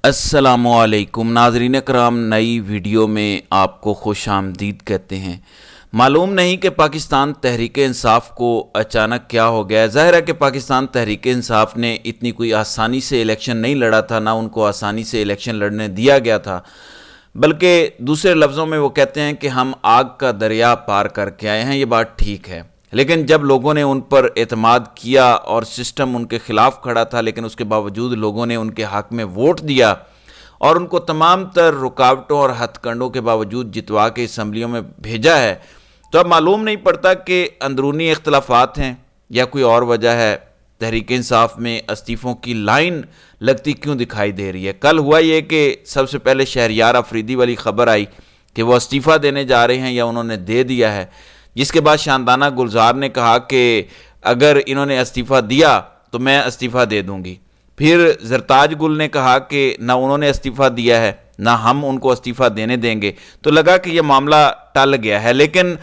अस्सलामुअलैकुम नाज़रीन कराम, नई वीडियो में आपको खुश आमदीद कहते हैं। मालूम नहीं कि पाकिस्तान तहरीक इंसाफ को अचानक क्या हो गया है। ज़ाहिर है कि पाकिस्तान तहरीक इंसाफ ने इतनी कोई आसानी से इलेक्शन नहीं लड़ा था, ना उनको आसानी से इलेक्शन लड़ने दिया गया था, बल्कि दूसरे लफ्ज़ों में वो कहते हैं कि हम आग का दरिया पार करके आए हैं। ये बात ठीक है, लेकिन जब लोगों ने उन पर एतमाद किया और सिस्टम उनके ख़िलाफ़ खड़ा था, लेकिन उसके बावजूद लोगों ने उनके हक़ में वोट दिया और उनको तमाम तर रुकावटों और हथकंडों के बावजूद जितवा के असम्बलियों में भेजा है, तो अब मालूम नहीं पड़ता कि अंदरूनी इख्तलाफात हैं या कोई और वजह है। तहरीक इंसाफ में इस्तीफ़ों की लाइन लगती क्यों दिखाई दे रही है। कल हुआ ये कि सबसे पहले शहरयार अफरीदी वाली ख़बर आई कि वो इस्तीफ़ा देने जा रहे हैं या उन्होंने दे दिया है, जिसके बाद शानदाना गुलजार ने कहा कि अगर इन्होंने इस्तीफ़ा दिया तो मैं इस्तीफ़ा दे दूंगी। फिर जरताज गुल ने कहा कि ना उन्होंने इस्तीफ़ा दिया है ना हम उनको इस्तीफ़ा देने देंगे, तो लगा कि यह मामला टल गया है। लेकिन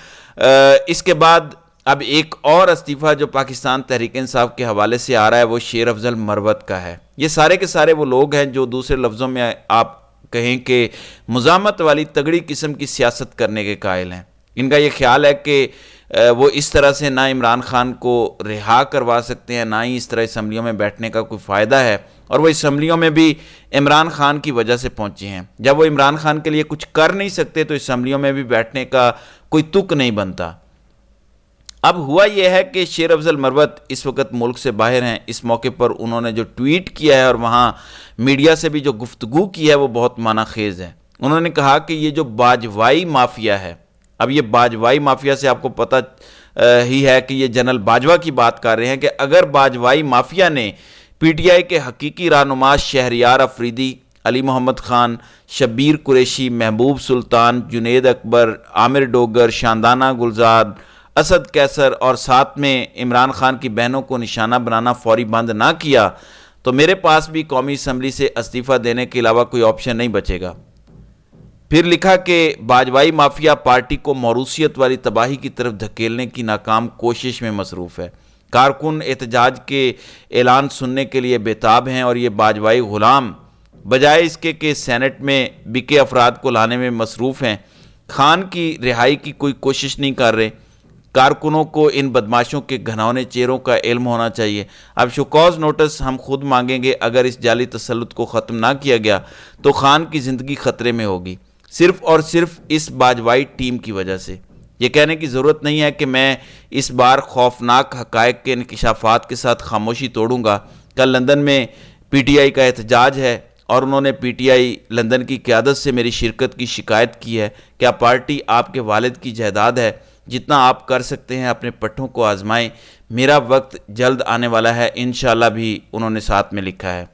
इसके बाद अब एक और इस्तीफ़ा जो पाकिस्तान तहरीक इंसाफ के हवाले से आ रहा है वो शेर अफजल मरवत का है। ये सारे के सारे वो लोग हैं जो दूसरे लफ्ज़ों में आप कहें कि मुज़ामत वाली तगड़ी किस्म की सियासत करने के कायल हैं। इनका ये ख्याल है कि वो इस तरह से ना इमरान खान को रिहा करवा सकते हैं, ना ही इस तरह असम्बलियों में बैठने का कोई फ़ायदा है, और वो असम्बलियों में भी इमरान खान की वजह से पहुंचे हैं। जब वो इमरान खान के लिए कुछ कर नहीं सकते तो असम्बलियों में भी बैठने का कोई तुक नहीं बनता। अब हुआ यह है कि शेर अफजल मरवत इस वक्त मुल्क से बाहर हैं। इस मौके पर उन्होंने जो ट्वीट किया है और वहाँ मीडिया से भी जो गुफ्तगू की है वो बहुत मानाखेज़ है। उन्होंने कहा कि ये जो बाजवाई माफिया है, अब ये बाजवाई माफिया से आपको पता ही है कि ये जनरल बाजवा की बात कर रहे हैं कि अगर बाजवाई माफिया ने पीटीआई के हकीकी रहनुमा शहरयार अफरीदी, अली मोहम्मद खान, शब्बीर कुरैशी, महबूब सुल्तान, जुनेद अकबर, आमिर डोगर, शानदाना गुलजार, असद कैसर और साथ में इमरान खान की बहनों को निशाना बनाना फौरी बंद ना किया, तो मेरे पास भी कौमी असम्बली से इस्तीफ़ा देने के अलावा कोई ऑप्शन नहीं बचेगा। फिर लिखा कि बाजवाई माफिया पार्टी को मौरूसियत वाली तबाही की तरफ धकेलने की नाकाम कोशिश में मसरूफ़ है। कारकुन एहतजाज के ऐलान सुनने के लिए बेताब हैं और ये बाजवाई गुलाम बजाय इसके कि सेनेट में बिके अफराद को लाने में मसरूफ़ हैं, खान की रिहाई की कोई कोशिश नहीं कर रहे। कारकुनों को इन बदमाशों के घनौने चेहरों का इल्म होना चाहिए। अब शोकॉज नोटिस हम खुद मांगेंगे। अगर इस जाली तसल्लुत को ख़त्म ना किया गया तो खान की ज़िंदगी ख़तरे में होगी, सिर्फ़ और सिर्फ इस बाजवाई टीम की वजह से। ये कहने की ज़रूरत नहीं है कि मैं इस बार खौफनाक हक़ाइक़ के इंकशाफात के साथ खामोशी तोड़ूंगा। कल लंदन में पीटीआई का एहतजाज है और उन्होंने पीटीआई लंदन की क़यादत से मेरी शिरकत की शिकायत की है। क्या पार्टी आपके वालिद की जायदाद है? जितना आप कर सकते हैं अपने पट्टों को आजमाएं, मेरा वक्त जल्द आने वाला है इंशाअल्लाह भी उन्होंने साथ में लिखा है।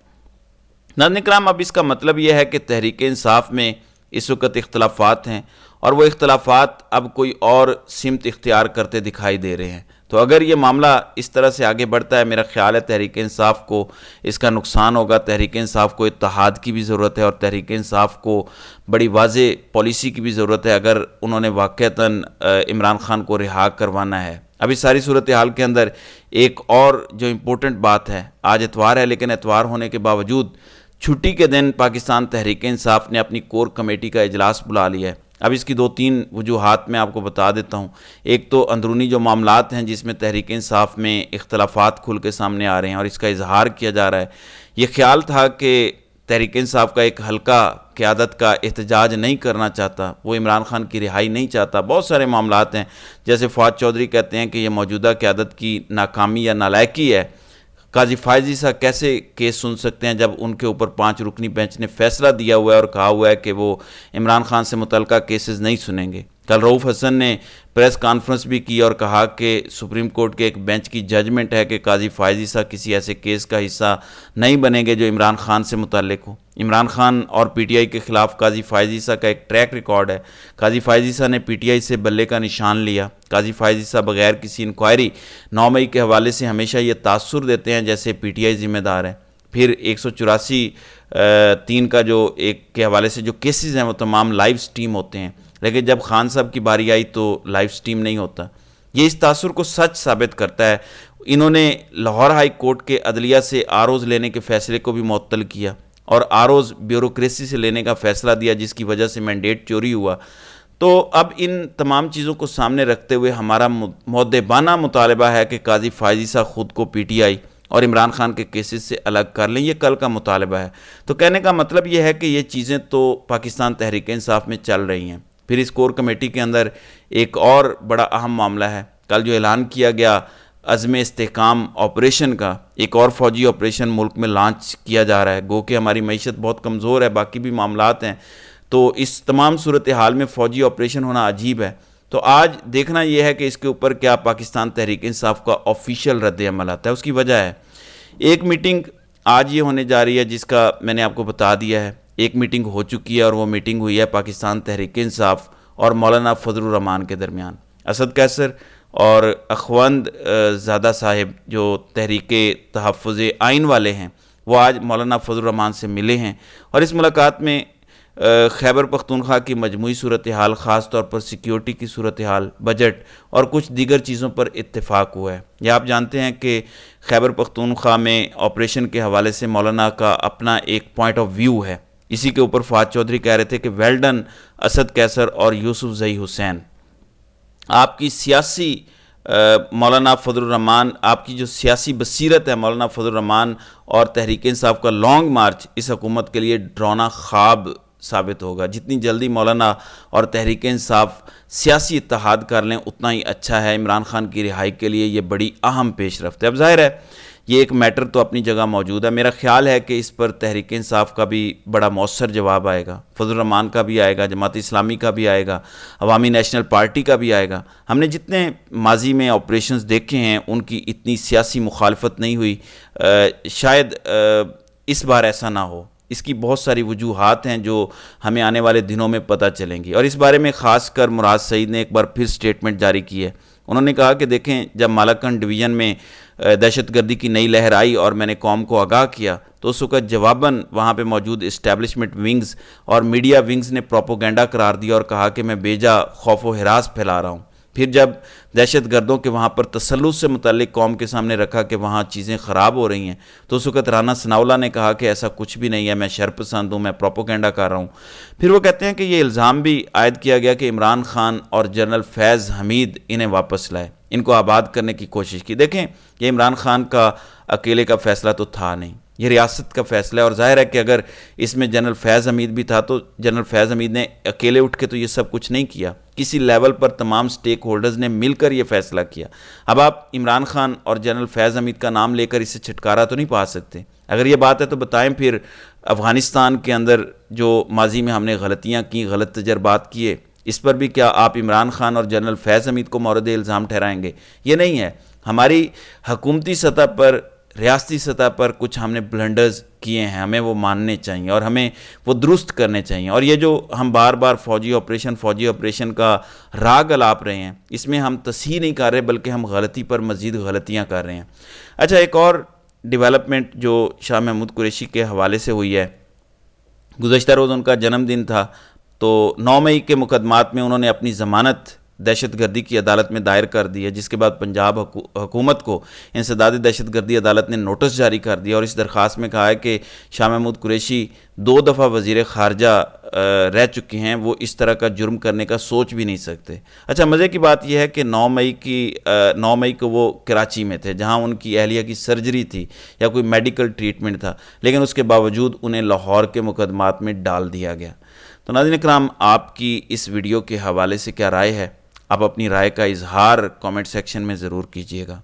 नाज़रीन किराम, अब इसका मतलब यह है कि तहरीक इंसाफ में इस वक्त इख्तलाफात हैं और वो इख्तलाफात अब कोई और सिमत इख्तियार करते दिखाई दे रहे हैं। तो अगर ये मामला इस तरह से आगे बढ़ता है, मेरा ख्याल है तहरीक इंसाफ को इसका नुकसान होगा। तहरीक इंसाफ को इत्तेहाद की भी ज़रूरत है और तहरीक इंसाफ को बड़ी वाज़े पॉलिसी की भी ज़रूरत है अगर उन्होंने वाक़तन इमरान खान को रिहा करवाना है। अभी सारी सूरत हाल के अंदर एक और जो इम्पोर्टेंट बात है, आज इतवार है, लेकिन इतवार होने के बावजूद छुट्टी के दिन पाकिस्तान तहरीक इंसाफ ने अपनी कोर कमेटी का इजलास बुला लिया है। अब इसकी दो तीन वजूहात मैं आपको बता देता हूँ। एक तो अंदरूनी जो मामलात हैं जिसमें तहरीक इंसाफ में इख्तलाफात खुल के सामने आ रहे हैं और इसका इजहार किया जा रहा है। ये ख्याल था कि तहरीक इंसाफ का एक हल्का क़यादत का एहतजाज नहीं करना चाहता, वो इमरान खान की रिहाई नहीं चाहता। बहुत सारे मामलात हैं, जैसे फवाद चौधरी कहते हैं कि यह मौजूदा क़यादत की नाकामी या नालायकी है। काजी फायजी साहब कैसे केस सुन सकते हैं जब उनके ऊपर 5 रुकनी बेंच ने फैसला दिया हुआ है और कहा हुआ है कि वो इमरान खान से मुतल्लिका केसेस नहीं सुनेंगे। कल रऊफ़ हसन ने प्रेस कॉन्फ्रेंस भी की और कहा कि सुप्रीम कोर्ट के एक बेंच की जजमेंट है कि काजी फायजी साहब किसी ऐसे केस का हिस्सा नहीं बनेंगे जो इमरान खान से मुतल्लिक हो। इमरान खान और पीटीआई के ख़िलाफ़ काजी फायजी साहब का एक ट्रैक रिकॉर्ड है। काजी फायजी साहब ने पीटीआई से बल्ले का निशान लिया। काजी फायजी साहब बगैर किसी इंक्वायरी 9 मई के हवाले से हमेशा ये तासुर देते हैं जैसे पीटीआई ज़िम्मेदार है। फिर 184(3) का जो एक के हवाले से जो केसेस हैं वो तमाम लाइव स्ट्रीम होते हैं, लेकिन जब खान साहब की बारी आई तो लाइव स्ट्रीम नहीं होता। ये इस तासुर को सच साबित करता है। इन्होंने लाहौर हाई कोर्ट के अदलिया से आरोज़ लेने के फ़ैसले को भी मुअत्तल किया اور ROs بیوروکریسی سے لینے کا فیصلہ دیا جس کی وجہ سے مینڈیٹ چوری ہوا۔ تو اب ان تمام چیزوں کو سامنے رکھتے ہوئے ہمارا مؤدبانہ مطالبہ ہے کہ قاضی فائز عیسیٰ خود کو PTI اور عمران خان کے کیسز سے الگ کر لیں، یہ کل کا مطالبہ ہے۔ تو کہنے کا مطلب یہ ہے کہ یہ چیزیں تو پاکستان تحریک انصاف میں چل رہی ہیں۔ پھر اس کور کمیٹی کے اندر ایک اور بڑا اہم معاملہ ہے، کل جو اعلان کیا گیا عزم استحکام آپریشن کا، ایک اور فوجی آپریشن ملک میں لانچ کیا جا رہا ہے۔ گو کہ ہماری معیشت بہت کمزور ہے، باقی بھی معاملات ہیں، تو اس تمام صورتحال میں فوجی آپریشن ہونا عجیب ہے۔ تو آج دیکھنا یہ ہے کہ اس کے اوپر کیا پاکستان تحریک انصاف کا آفیشیل رد عمل آتا ہے۔ اس کی وجہ ہے ایک میٹنگ آج یہ ہونے جا رہی ہے جس کا میں نے آپ کو بتا دیا ہے، ایک میٹنگ ہو چکی ہے اور وہ میٹنگ ہوئی ہے پاکستان تحریک انصاف اور مولانا فضل الرحمان کے درمیان۔ اسد قیصر اور اخوند زادہ صاحب جو تحریک تحفظ آئین والے ہیں وہ آج مولانا فضل الرحمان سے ملے ہیں، اور اس ملاقات میں خیبر پختونخوا کی مجموعی صورتحال، خاص طور پر سیکیورٹی کی صورتحال، بجٹ اور کچھ دیگر چیزوں پر اتفاق ہوا ہے۔ یہ آپ جانتے ہیں کہ خیبر پختونخوا میں آپریشن کے حوالے سے مولانا کا اپنا ایک پوائنٹ آف ویو ہے، اسی کے اوپر فہد چودھری کہہ رہے تھے کہ ویل ڈن اسد قیصر اور یوسف زئی حسین۔ آپ کی سیاسی مولانا فضل الرحمان، آپ کی جو سیاسی بصیرت ہے مولانا فضل الرحمان اور تحریک انصاف کا لانگ مارچ اس حکومت کے لیے ڈراؤنا خواب ثابت ہوگا۔ جتنی جلدی مولانا اور تحریک انصاف سیاسی اتحاد کر لیں اتنا ہی اچھا ہے۔ عمران خان کی رہائی کے لیے یہ بڑی اہم پیش رفت ہے۔ اب ظاہر ہے یہ ایک میٹر تو اپنی جگہ موجود ہے، میرا خیال ہے کہ اس پر تحریک انصاف کا بھی بڑا مؤثر جواب آئے گا، فضل الرحمان کا بھی آئے گا، جماعت اسلامی کا بھی آئے گا، عوامی نیشنل پارٹی کا بھی آئے گا۔ ہم نے جتنے ماضی میں آپریشنز دیکھے ہیں ان کی اتنی سیاسی مخالفت نہیں ہوئی، شاید اس بار ایسا نہ ہو۔ اس کی بہت ساری وجوہات ہیں جو ہمیں آنے والے دنوں میں پتہ چلیں گی، اور اس بارے میں خاص کر مراد سعید نے ایک بار پھر سٹیٹمنٹ جاری کی ہے۔ انہوں نے کہا کہ دیکھیں، جب مالاکنڈ ڈویژن میں دہشت گردی کی نئی لہر آئی اور میں نے قوم کو آگاہ کیا تو اس وقت جواباً وہاں پہ موجود اسٹیبلشمنٹ ونگز اور میڈیا ونگز نے پروپوگنڈا قرار دیا اور کہا کہ میں بیجا خوف و ہراس پھیلا رہا ہوں۔ پھر جب دہشت گردوں کے وہاں پر تسلط سے متعلق قوم کے سامنے رکھا کہ وہاں چیزیں خراب ہو رہی ہیں تو اس وقت رانا ثناءاللہ نے کہا کہ ایسا کچھ بھی نہیں ہے، میں شرپسند ہوں، میں پروپوگنڈا کر رہا ہوں۔ پھر وہ کہتے ہیں کہ یہ الزام بھی عائد کیا گیا کہ عمران خان اور جنرل فیض حمید انہیں واپس لائے، ان کو آباد کرنے کی کوشش کی۔ دیکھیں، یہ عمران خان کا اکیلے کا فیصلہ تو تھا نہیں، یہ ریاست کا فیصلہ ہے، اور ظاہر ہے کہ اگر اس میں جنرل فیض حمید بھی تھا تو جنرل فیض حمید نے اکیلے اٹھ کے تو یہ سب کچھ نہیں کیا، کسی لیول پر تمام سٹیک ہولڈرز نے مل کر یہ فیصلہ کیا۔ اب آپ عمران خان اور جنرل فیض حمید کا نام لے کر اسے چھٹکارا تو نہیں پا سکتے۔ اگر یہ بات ہے تو بتائیں پھر افغانستان کے اندر جو ماضی میں ہم نے غلطیاں کی، غلط تجربات کیے، اس پر بھی کیا آپ عمران خان اور جنرل فیض حمید کو مورد الزام ٹھہرائیں گے؟ یہ نہیں ہے۔ ہماری حکومتی سطح پر، ریاستی سطح پر کچھ ہم نے بلنڈرز کیے ہیں، ہمیں وہ ماننے چاہیے اور ہمیں وہ درست کرنے چاہیے، اور یہ جو ہم بار بار فوجی آپریشن کا راگ الاپ رہے ہیں اس میں ہم تصحیح نہیں کر رہے بلکہ ہم غلطی پر مزید غلطیاں کر رہے ہیں۔ اچھا، ایک اور ڈیولپمنٹ جو شاہ محمود قریشی کے حوالے سے ہوئی ہے، گزشتہ روز ان کا جنم دن تھا، تو 9 مئی کے مقدمات میں انہوں نے اپنی ضمانت دہشت گردی کی عدالت میں دائر کر دی ہے، جس کے بعد پنجاب حکومت کو انسداد دہشت گردی عدالت نے نوٹس جاری کر دیا اور اس درخواست میں کہا ہے کہ شاہ محمود قریشی 2 دفعہ وزیر خارجہ رہ چکے ہیں، وہ اس طرح کا جرم کرنے کا سوچ بھی نہیں سکتے۔ اچھا، مزے کی بات یہ ہے کہ 9 مئی کو وہ کراچی میں تھے جہاں ان کی اہلیہ کی سرجری تھی یا کوئی میڈیکل ٹریٹمنٹ تھا، لیکن اس کے باوجود انہیں لاہور کے مقدمات میں ڈال دیا گیا۔ تو ناظرین اکرام، آپ کی اس ویڈیو کے حوالے سے کیا رائے ہے؟ آپ اپنی رائے کا اظہار کامنٹ سیکشن میں ضرور کیجیے گا۔